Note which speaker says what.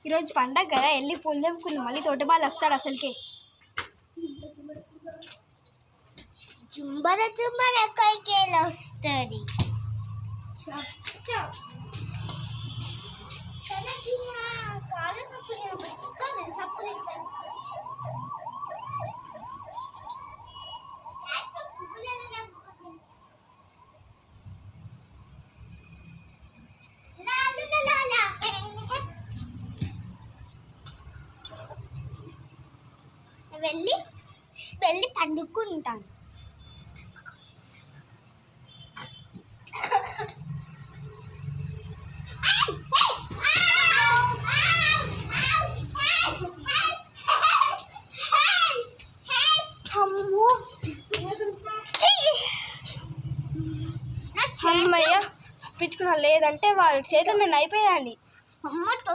Speaker 1: ఈరోజు పండగ కదా, వెళ్ళి పూలు తెంపుకుందాం. మళ్ళీ తోటబాలు వస్తాడు అసలుకే.
Speaker 2: జుంబర జుంబర ఎక్కడికి వస్తుంది. వెళ్ళి వెళ్ళి పండుకుంటాను.
Speaker 1: అమ్మయ్య తప్పించుకున్నా, లేదంటే వాళ్ళ చేతులు నేను అయిపోయాన్ని.
Speaker 2: అమ్మతో